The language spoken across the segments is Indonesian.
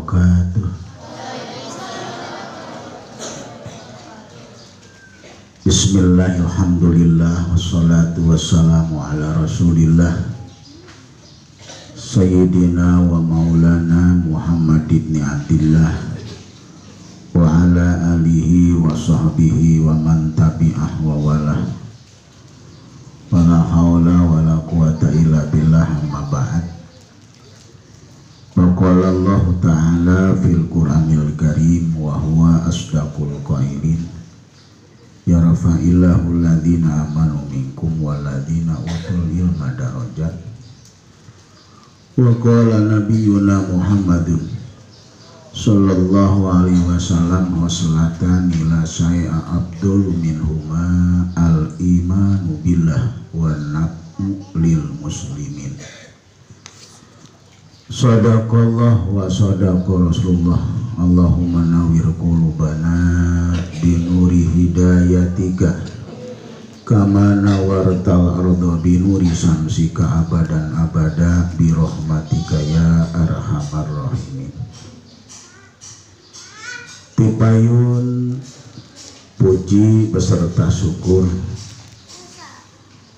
wabarakatuh. Bismillahirrahmanirrahim. Wassalatu wassalamu ala rasulillah Sayyidina wa maulana Muhammad ibn Abdillah wa ala alihi wa sahbihi wa man tabi'ah wa walah. Wala hawla wala quwata illa billah, amma ba'd. Faqala Allah ta'ala fil Qur'anil Karim wa huwa asdaqul qailin. Ya rafa'illahu alladhina amanu minkum walladhina utul ilma darajat. Wa qala nabiyyuna Muhammadun sallallahu alaihi wasallam wa salatan ila syai'a abdul minhuma al-imanu billah wa naqu lil muslimin. Sadaqallah wa sadaqa Rasulullah. Allahumma nawwir qulubana binuri hidayatika kama nawartal arda binuri samsika abadan abada birahmatika ya arhamar rahimin. Pipayun puji beserta syukur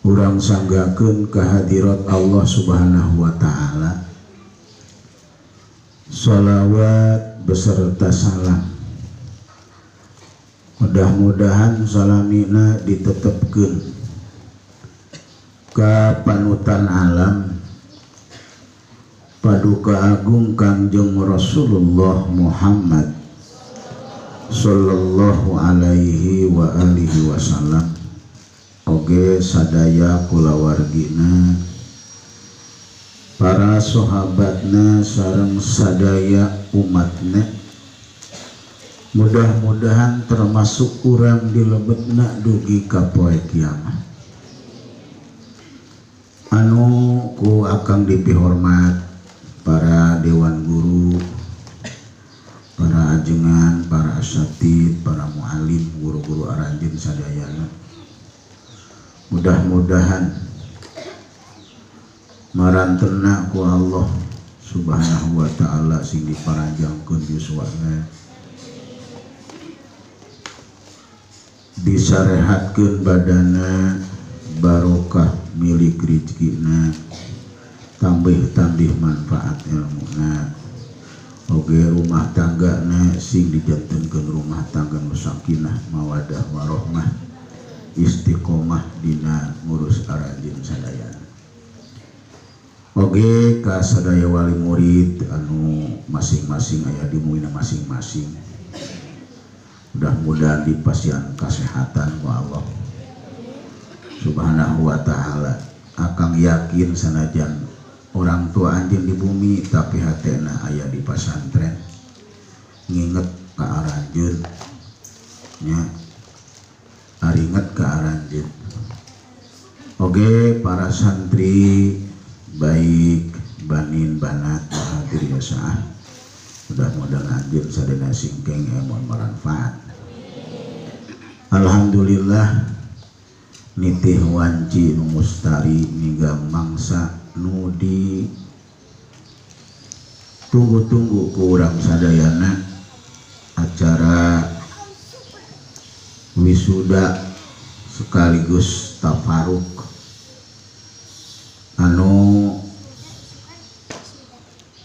urang sanggakeun kehadirat Allah Subhanahu wa ta'ala. Sholawat beserta salam, mudah-mudahan salamina ditetepkeun ka panutan alam paduka agung Kangjeng Rasulullah Muhammad sallallahu alaihi wa alihi wasallam, oge sadaya kulawargina, para sahabatna sareng sadaya umatna. Mudah-mudahan termasuk urang dilebetna dugi ka poe kiamat. Anu ku akang dipihormat para dewan guru, para ajengan, para asatid, para mualim, guru-guru aranjeun sadayana. Mudah-mudahan maranterna ku Allah Subhanahu wa ta'ala sing diparanjangkeun yuswana, disarehatkeun badana, barokah milik rizkina, tambih-tambih manfaat ilmuna, oge rumah tanggana sing dijantenkeun rumah tangga nu sakinah mawadah warahmah, istiqomah dina ngurus aranjeun sadayana. Oge ka sadaya wali murid anu masing-masing aya di muina masing-masing, mudah-mudahan dipasihan kesehatan ku Allah Subhanahu wa ta'ala. Akang yakin sanajan orang tua anjeun di bumi tapi hatena aya di pasantren, nginget ka aranjeun nya, aringet ka aranjeun. Oge para santri baik banin banat hadir ya sah, mudah-mudahan anjeun sadaya singkeng emon manfaat. Alhamdulillah nitih wanci nu mustari mingga mangsa nu di tunggu-tunggu ku urang sadayana, acara wisuda sekaligus tafaruk anu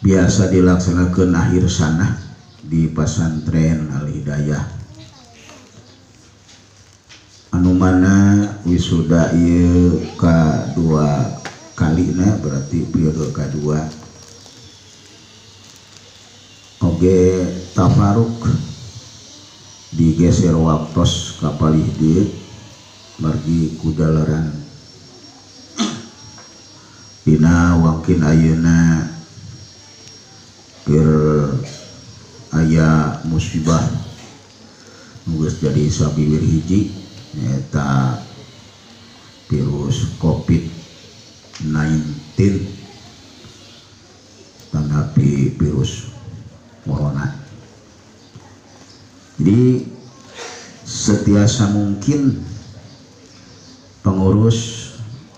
biasa dilaksanakan akhir sana di pasantren Al-Hidayah, anu mana wisuda ieu kadua kalina, berarti periode kedua. Oge tafaruk digeser waktos kapalih dieu margi kudalaran dina wakin ayeuna keur aya musibah nu geus jadi sabiwir hiji eta virus COVID-19 tanggapi virus corona. Jadi setiasa mungkin pengurus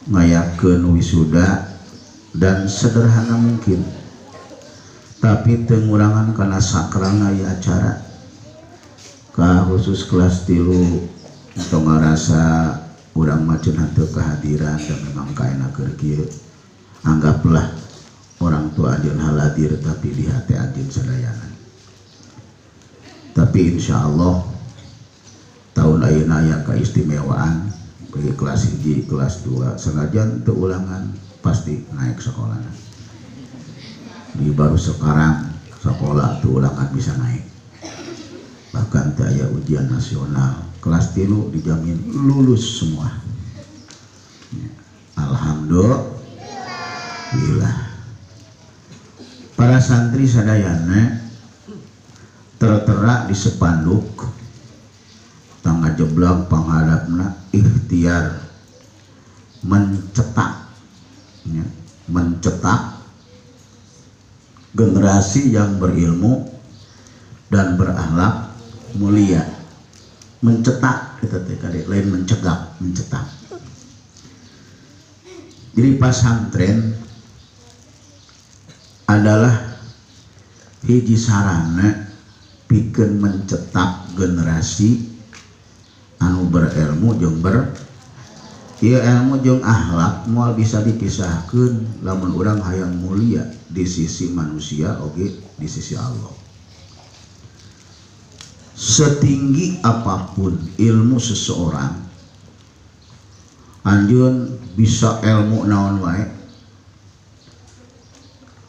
ngayakeun wisuda dan sederhana mungkin tapi tengurangan karena sakralna ya acara ka khusus kelas 3 untuk ngerasa urang macen henteu kehadiran dan memang kaena keur kieu anggaplah orang tua anjeun haladir tapi di hati anjeun sadayana. Tapi insya Allah tahun ayeuna aya keistimewaan bagi kelas 1 kelas 2 senajan teu ulangan pasti naik sekolahna. Di baru sekarang sekolah teu ulangan bisa naik, bahkan teu aya ujian nasional kelas 3 dijamin lulus semua. Alhamdulillah. Para santri sadayana tertera di sepanduk tangga jeblang panghadapna ikhtiar mencetak generasi yang berilmu dan berakhlak mulia. Mencetak kita tadi lain mencegah, mencetak. Jadi pasantren adalah hiji sarana pikeun mencetak generasi anu berilmu jeung ieu ilmu jeung akhlak moal bisa dipisahkeun lamun urang hayang mulia di sisi manusia oge di sisi Allah. Setinggi apapun ilmu seseorang, anjeun bisa ilmu naon wae,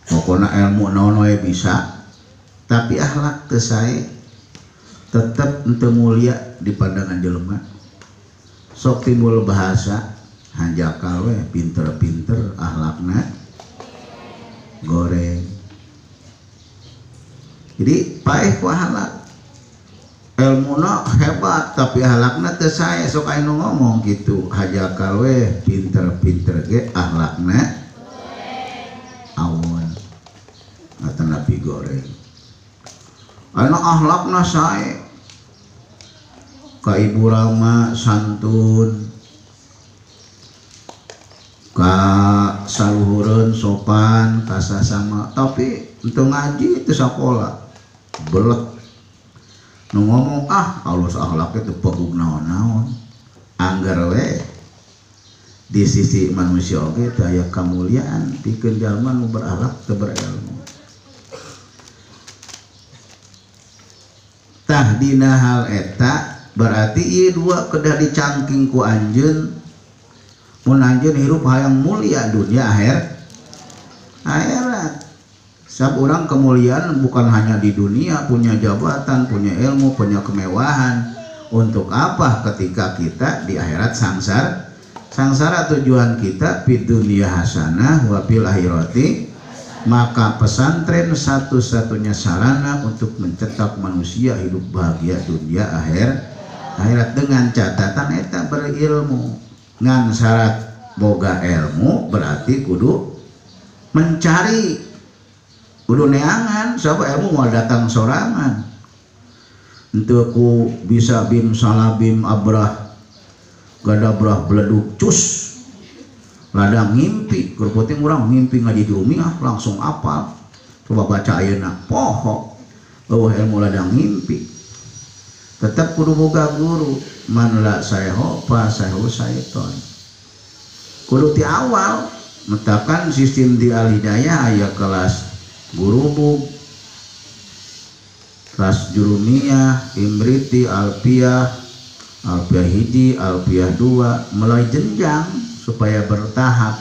pokona ilmu naon wae bisa, tapi akhlak teu sae tetep henteu mulia di pandangan jelema. Sok timbul bahasa hanjakal we pinter-pinter akhlakna goreng. Jadi paeh ku akhlak, ilmuna hebat tapi akhlakna teu sae, sok aya nu ngomong kitu hanjakal we pinter-pinter ge akhlakna awon. Ngata Nabi goreng. Anu akhlakna sae ka ibu rama santun, ka saluhureun sopan, ka sasama, tapi untuk ngaji itu sekolah belek nu ngomong alus akhlaknya teu pegug naon-naon. Angger we di sisi manusia oge teu aya kamuliaan pikeun jalma nu berakhlak teu berilmu. Tah dina hal eta berarti ieu dua kedah dicangking ku anjeun mun anjeun hirup hayang mulia dunia akhirat. Sab urang kemuliaan bukan hanya di dunia, punya jabatan, punya ilmu, punya kemewahan. Untuk apa ketika kita di akhirat sangsara tujuan kita fid dunya hasanah wa fil akhirati. Maka pesantren satu-satunya sarana untuk mencetak manusia hidup bahagia dunia akhirat dengan catatan eta berilmu. Ngan syarat boga ilmu berarti kudu mencari, kudu neangan. Sabab ilmu mau datang sorangan. Henteu ku bisa bim salabim abrah gadabrah beleduk cus ladang ngimpi. Keur penting urang ngimpi ngaji di Umiah langsung apal. Coba baca ayeuna poho eueuh ilmu ladang ngimpi. Tetap kudu boga guru. Man la saeho fa saeho syaiton. Kudu ti awal metakan sistem di Al-Hidayah aya kelas gurubuk, kelas jurumiyah, imriti, alfiyah, alfiyah hiji, alfiyah 2 mulai jenjang supaya bertahap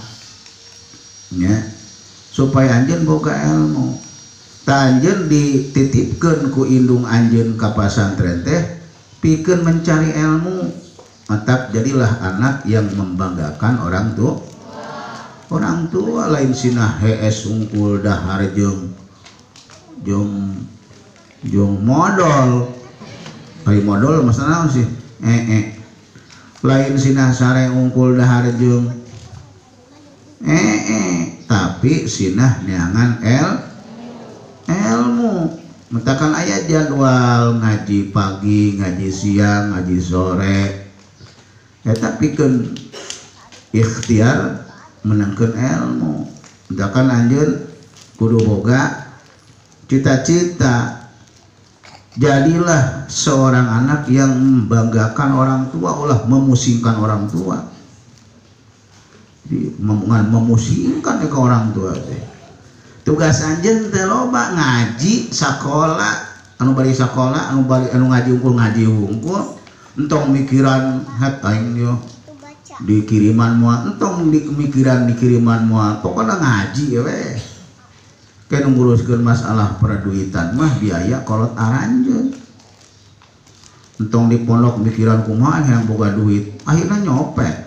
ya, supaya anjeun boga ilmu. Ta anjeun dititipkeun ku indung anjeun ka pasantren teh pikeun mencari ilmu, matak jadilah anak yang membanggakan orang tua lain sinah hees ungkul dahar jeung modal. Ari modal maksudna sih lain sinah sare ungkul dahar jeung tapi sinah neangan ilmu. Mentakan aya jadwal ngaji pagi, ngaji siang, ngaji sore. Eta pikeun ikhtiar menangkeun ilmu. Mentakan anjeun kudu boga cita-cita jadilah seorang anak yang membanggakan orang tua, ulah memusingkan orang tua. Jadi memusingkan ke orang tua teh. Tugas anjeun teh loba ngaji sakola, anu bari sakola, anu ngaji unggul, entong mikiran het aing yo di kiriman moal, entong di kiriman moal, pokoknya ngaji we. Kayak nguruskeun masalah perduitan mah biaya kolot aranjeun. Entong di pondok mikiran kumaha yang boga duit, akhirnya nyopet.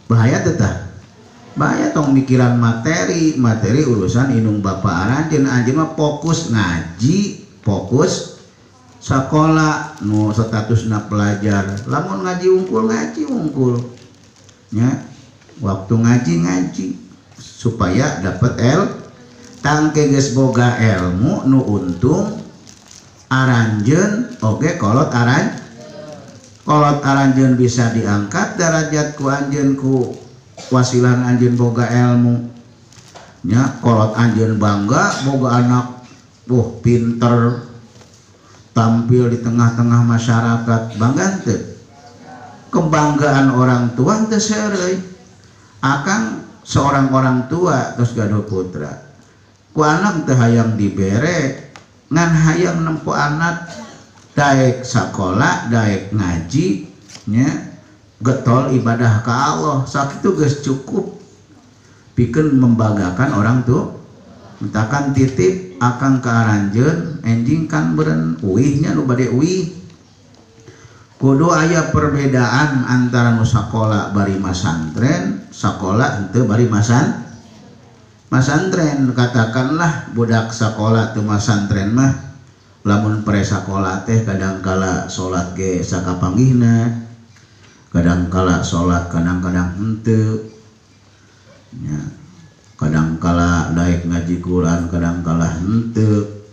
Bahaya teh tah. Bahaya tong mikiran materi urusan indung bapa aranjeun, anjeun mah fokus ngaji, fokus sakola nu statusna pelajar. Lamun ngaji ungkul nya. Waktu ngaji supaya dapat tangke geus boga ilmu nu untung aranjeun oge kolot aranjeun bisa diangkat derajat ku anjeun ku wasilan anjeun boga ilmu nya. Kolot anjeun bangga boga anak pinter tampil di tengah-tengah masyarakat, bangga teu? Kebanggaan orang tua teu seureuy. Akang seorang orang tua terus gaduh putra. Ku anak teh hayang dibere ngan hayang nempo anak daek sakola daek ngaji nya getol ibadah ka Allah sakitu geus cukup pikeun membanggakan orang tuh. Mitakan titip akang ka aranjeun enjing kan beureun uihnya nu bade uih. Kudu aya perbedaan antara nu sakola bari masantren, sakola henteu bari masantren. Katakanlah budak sakola teu masantren mah lamun pre sakola teh kadangkala salat ge sakapanggihna, kadangkala salat kadang-kadang henteu nya, kadangkala daek ngaji Quran kadangkala henteu.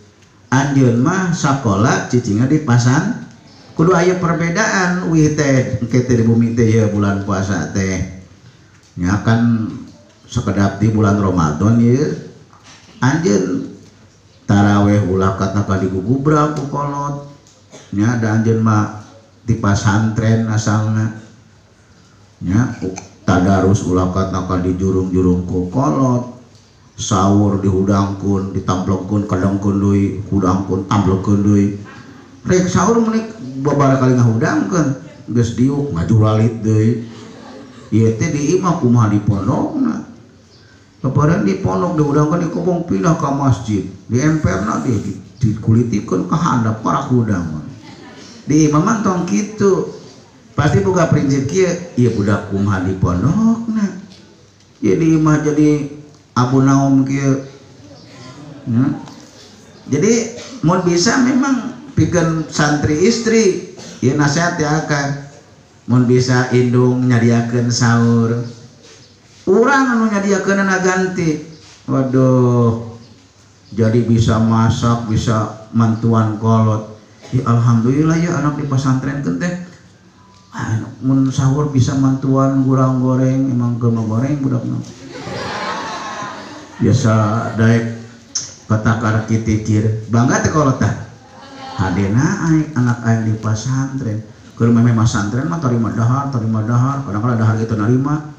Anjeun mah sakola cicingna di pasan. Kudu aya perbedaan wih teh engke teh di bumi teh ya bulan puasa teh nya kan sekedap di bulan Ramadan ya anjeun taraweh ulah kata ka digugubrak ku kolot nya. Da anjeun mah di pasantren asalna nya tadarus ulah kata ka di jurung-jurung ku kolot. Sahur dihudangkeun ditamplekeun kadangkeun deui hudangkeun tamplekeun deui. Rek sahur menik babara kali ngahudangkeun geus diuk ngajulalit deui. Ieu teh di imah kumaha di pondokna. Keparan di pondok diudangkeun dikobong pindah ka masjid. Di emperna dikulitikeun ka handap para hudang. Di imah mah tong kitu. Pasti boga prinsip kieu, ieu budak kumaha di pondokna. Ieu di imah jadi Abu Naum kieu. Jadi mun bisa memang pikeun santri istri ieu nasihat ya akan mun bisa indung nyadiakeun sahur. Urang anu nyadiakeunna ganti. Waduh. Jadi bisa masak, bisa mantuan kolot. Ya alhamdulillah ya anak di pesantren teh. Mun sahur bisa mantuan gurang goreng, emang geuma goreng budakna. Biasa daek katakar kitikir. Bangga teh kolot tah. Hadena anak aing di pesantren. Keur meme pesantren mah tarima dahar, kadang-kadang dahar gitu narima.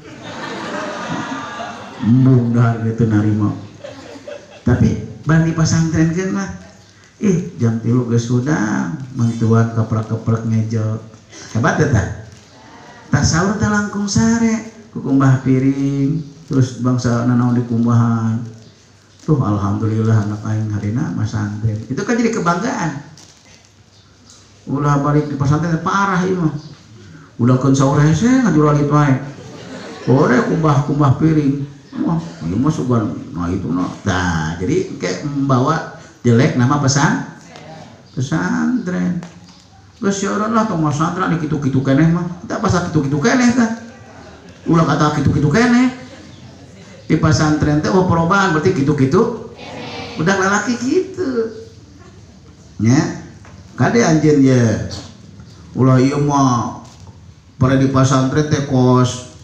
Embung dahar gitu narima. Tapi bang di pesantren kan mah jam 3 geus sudah mantuan keprek-keprek ngejo. Hebat tah. Tah sahur teh langkung sare, kukumbah piring. Terus bangsa nanaon di kumbahan. Tuh alhamdulillah anak aing harina masantren. Itu kan jadi kebanggaan. Ulah balik di pesantren parah ieu mah. Udah keun sahur hese ngajulalit wae. Ore kumbah piring. Wah, ieu mah sugan nah itu nah. Nah, jadi kayak membawa jelek nama pesantren. Geus seureun lah tong pesantren kitu-kitu keneh mah. Teu pasal kitu-kitu keneh tah. Ulah kata kitu-kitu keneh. Di pesantren teh perubahan berarti gitu-gitu udah lalaki gitu nya kade anjeun ye ulah ieu mah pada di pesantren teh kos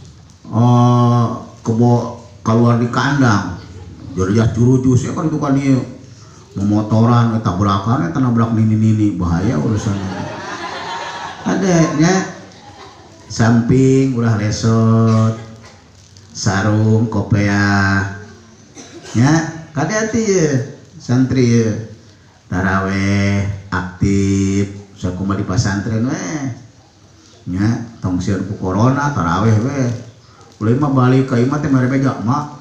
kebo keluar di kandang jadi jurujus ya kan itu kan ieu memotoran tabrakan nabrak nini bahaya urusannya. Adanya samping ulah lesot sarung kopea nya hati-hati ya santri ya taraweh aktif sakumaha di pasantren weh nya tong sieun ku corona taraweh weh ulah mah balik ka imah teh mere beja mak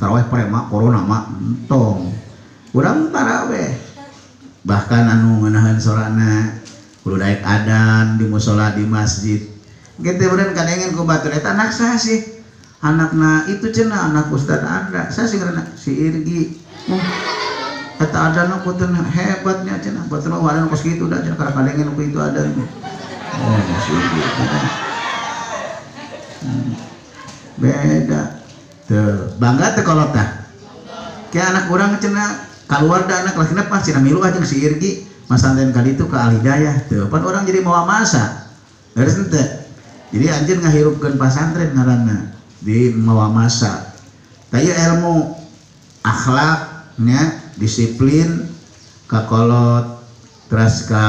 taraweh pare mak corona mak tong urang taraweh bahkan anu ngeunaheun sorana kudu daek adan di musola di masjid gitu beneran kadengen ku batur eta anak saha sih anakna itu cenah anak Ustad Andra saya sih karena si Irgi eta adan aku teh hebatnya cenah batur mah wadah kos kitu da cenah kada kadengen ku itu adan si Irgi beda teu bangga teh kolot tah kayak anak urang cenah keluar da anak lakina pas cenah milu aja si Irgi masanten kali itu ke Al Hidayah teu pan orang jadi mawa masa beres teu jadi anjeun ngahirupkeun pasantren ngaranna di mawa masa taya ilmu akhlaknya disiplin kakolot terus ka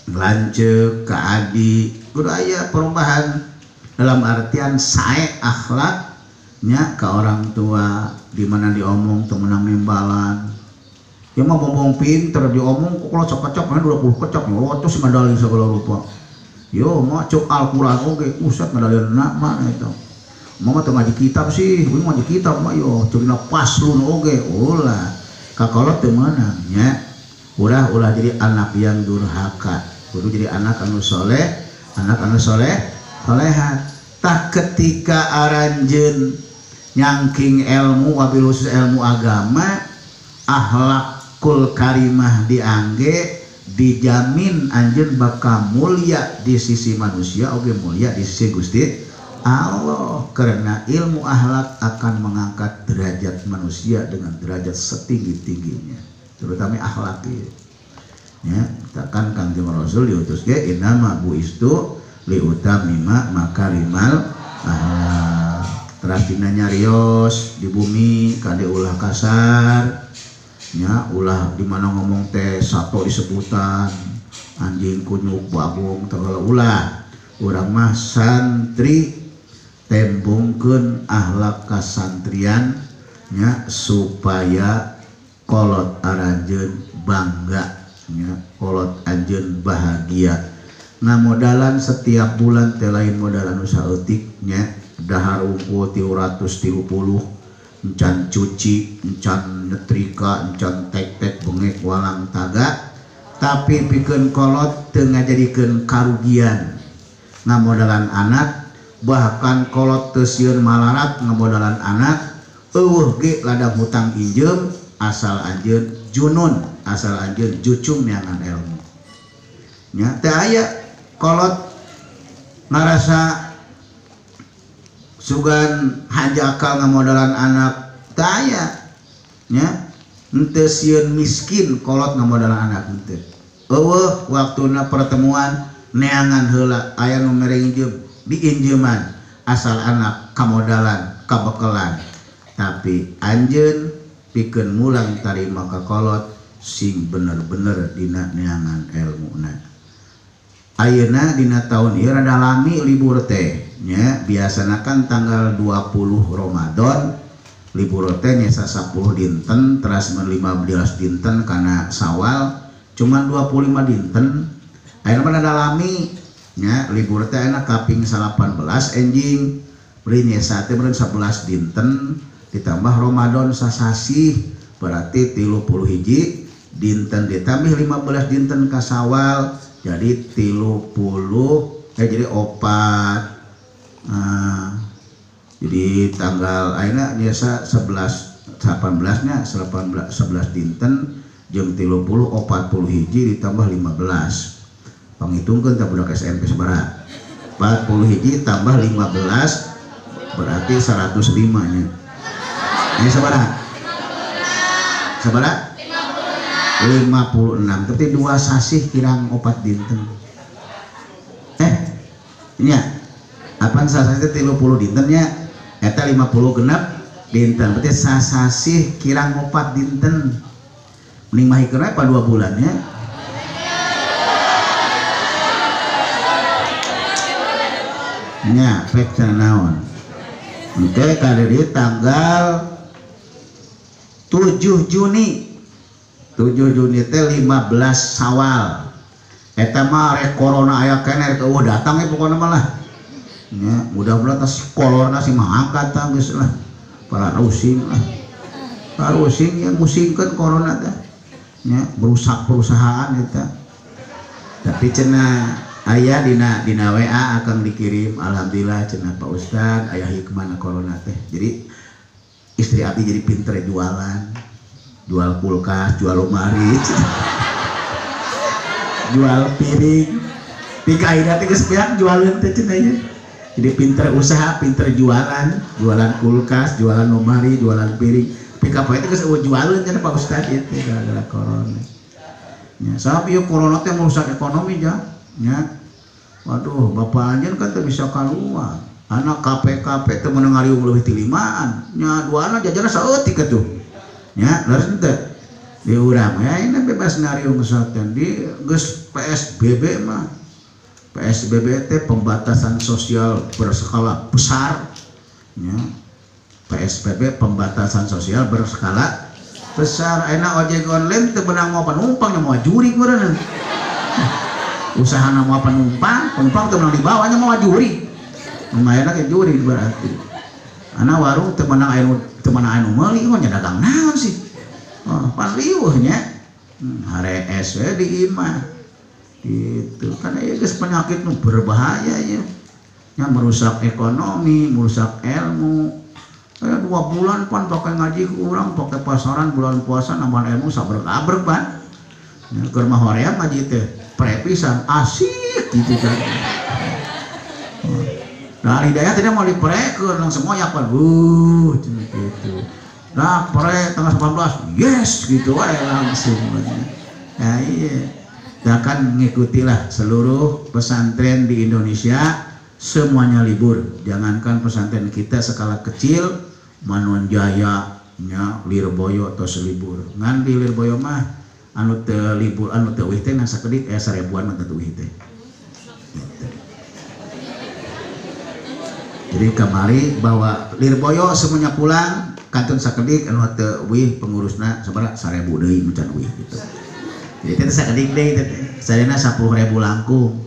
lanceuk ka adi kudu aya perubahan dalam artian sae akhlaknya ke orang tua di mana diomong teu meunang nimbalan ya mah bombong pinter diomong kok kalau cocok mana 20 kecok nyoto si medali segala rupa yo mah cuk Al-Qur'an oge usat medalina mah eta mama teu ngaji kitab sih we ngaji kitab mah yo curina paslun oge ulah kakolot teu meunang nya ulah jadi anak yang durhaka kudu jadi anak anu soleh solehat tah ketika aranjeun nyangking ilmu wabil khusus ilmu agama akhlakul karimah diangge dijamin anjeun bakal mulia di sisi manusia oge mulia di sisi Gusti Allah karena ilmu akhlak akan mengangkat derajat manusia dengan derajat setinggi-tingginya terutama akhlak ya takkan Kangjeng Rasul diutus ge innama buistu liutamima makarimal akhlak terasina nyarios di bumi kade ulah kasar nya ulah di mana ngomong teh sato disebutan anjing kunyuk babung tegala ulah urang mah santri tembungkeun akhlak kasantrian nya supaya kolot aranjeun bangga nya kolot anjeun bahagia ngamodalan setiap bulan teh lain modal anu saeutik nya dahar unggul 330 encan cuci, encan nyetrika, encan tek-tek bengek walang taga tapi pikeun kolot teu ngajadikeun karugian ngamodalan anak bahkan kolot teu sieun malarat ngamodalan anak eueuh ge ladang hutang injem asal anjeun junun asal anjeun jucung neangan ilmu nya teu aya kolot ngarasa sugan hajakal ngamodalan anak taya nya henteu sieun miskin kolot ngamodalan anak henteu eueuh waktuna pertemuan neangan heula aya nu mere injem diinjeman asal anak kamodalan kabekelan tapi anjeun pikeun mulang tarima ka kolot sing bener-bener dina neangan ilmuna ayeuna dina taun ieu rada lami libur teh nya biasana kan tanggal 20 Ramadan libur teh nyesa 10 dinten teras 15 dinten kana Sawal cuman 25 dinten ayeuna mah rada lami nya libur teh enak kaping 18 enjing beri nyesa teh beureun 11 dinten ditambah Ramadan sasasih berarti 30 hiji dinten ditambah 15 dinten ka Sawal jadi 30 jadi opat jadi tanggal ayeuna biasa 11 18 nya 11 dinten jeung 30 40 hiji ditambah 15 pangitungkeun teh budak SMP sabaraha 40 hiji tambah 15 berarti 105 nya ini sabaraha 56 tapi 2 sasih kirang 4 dinten nya apaan sasih 30 dintennya eta 50 genep dinten berarti sasih kirang 4 dinten mending mahikeun apa 2 bulan ya. Nya pek naon. Oke, kali tanggal 7 Juni. 7 Juni teh 15 Sawal. Eta mah rek corona aya keneh rek datang ya pokona mah lah. Ya, mudah-mudahan tas kolorna sih mah angkat tah geus lah. Para rusing lah. Para rusing yang musingkeun corona teh. Ya, merusak perusahaan eta. Tapi cenah aya dina WA akan dikirim, alhamdulillah cenah Pak Ustad aya hikmah corona teh. Jadi istri abdi jadi pinter jualan. Jual kulkas, jual lemari, jual piring. Tika ayeuna teh geus beak jualan teh cenah ya. Jadi pinter usaha, pinter jualan kulkas, jualan lemari, jualan piring. Pika poe teh geus jualan cenah Pak Ustad ieu teh gara-gara corona. Ya, sabab ieu corona teh merusak ekonomi ja. Ya. Waduh, bapak anjeun kan teu bisa kaluar. Anak KP teh meunang ngariung leuwih ti 5an. Nya duana jajanna saeutik atuh. Ya, laras teh di urang ya ini bebas ngariung kesoten di geus PSBB mah. PSBB teh pembatasan sosial berskala besar. Ya. PSBB pembatasan sosial berskala besar. Ayeuna ojek online teu beunang mau penumpang nya mau juri meureun. Usahana mau penumpang teu meunang dibawa nya mau juri. Lumayan ge juri berarti. Ana warung teu meunang anu meuli kok nya dagang naon sih. Oh, pan riweuh nya. Harees we di imah. Gitu. Kan ieu geus penyakit nu berbahaya ya. Nya merusak ekonomi, merusak ilmu. 2 bulan pan pakai ngaji ku urang, pakai pasaran bulan puasa nambah ilmu sabreg-abreg pan. Nya keur mah hoream ngaji teh prepisan asik gitu kan. Nah, hidayah tidak mau diprekeun langsung moyak pan. Gitu. Nah, pare tanggal 18. Yes, gitu wae langsung. Nah, iya. Kita akan mengikutilah seluruh pesantren di Indonesia semuanya libur. Jangankan pesantren kita skala kecil, Manun Jaya nya Lirboyo tos libur. Ngan di Lirboyo mah anu teu libur anu teu eueuh teh ngan sakedik 1000-an mah teu eueuh teh. Jadi kemari bahwa Lirboyo semuanya pulang kantun sakedik anu teu eueuh pengurusna sabaraha 1000 deui mencan eueuh gitu. Jadi teh sakedik deui teh sadena 10.000 langkung.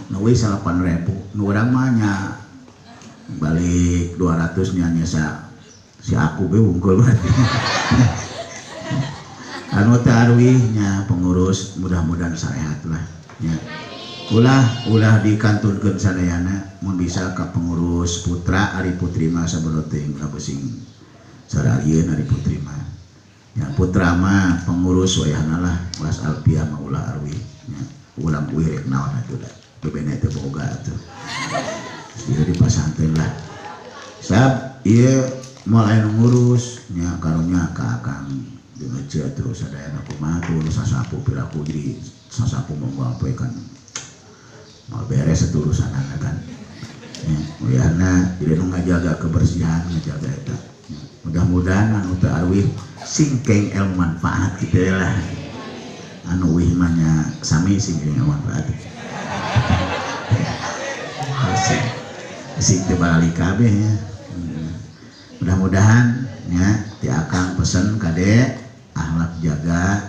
Nu eueuh 8.000. Nu urang mah nya balik 200 nya si aku be unggul berarti. Anu teh arwih nya pengurus mudah-mudahan sarehat lah nya. Ulah dikantunkeun sadayana mun bisa ka pengurus putra Ari Putri mah sabaraha teuing ulah besing sararieun Ari Putri mah. Ya putra mah pengurus wayahna lah Mas Alpia mah ulah arwih nya. Ulah kuwi rek naon atuh da. Bebena teh boga atuh. Ieu di pasantren lah. Sab ieu moal aya nu ngurus nya karunya ka Akang dieuceut atuh sadayana kumaha tuh sasapu piraku jadi sasapu monggo apoekan. Mau beres satu urusan anak kan ya, jadi nu ngajaga kebersihan ngajaga eta ya. Mudah-mudahan anu teu arwih singkeng ilmu manfaat gitu lah anu wih mah nya sami singkeng ilmu manfaat sing teu balik kabeh ya. Mudah-mudahan ya ti Akang pesen kade akhlak jaga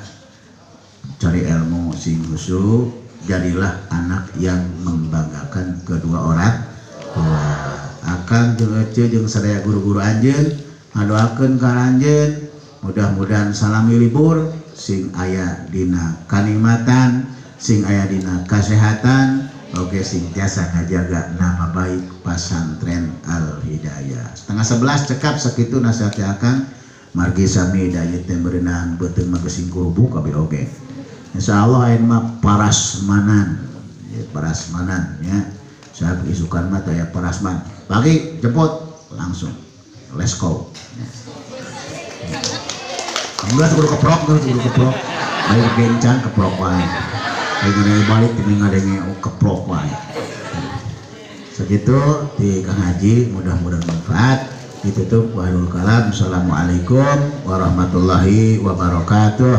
cari ilmu sing khusyuk. Jadilah anak yang membanggakan kedua orang tua. Akang jeung ece jeung sadaya guru-guru anjeun ngadoakeun ka anjeun mudah-mudahan salami libur sing aya dina kanikmatan, sing aya dina kasehatan, oge sing jasa ngajaga nama baik Pasantren Al Hidayah. 10:30 cekap sakitu nasihat Akang margi sami daya teh berenang beuteung magesing kurubuk kabeh oge. Insyaallah ayeuna mah parasmanan ya. Saya isukan mah teh parasman. Pagi jemput langsung. Let's go. Enggak kudu keprok. Bae gencan keprok wae. Ayeuna balik teh ngadenge keprok wae. Segitu di Kang Haji, mudah-mudahan manfaat. Ditutup wa kalam. Assalamualaikum warahmatullahi wabarakatuh.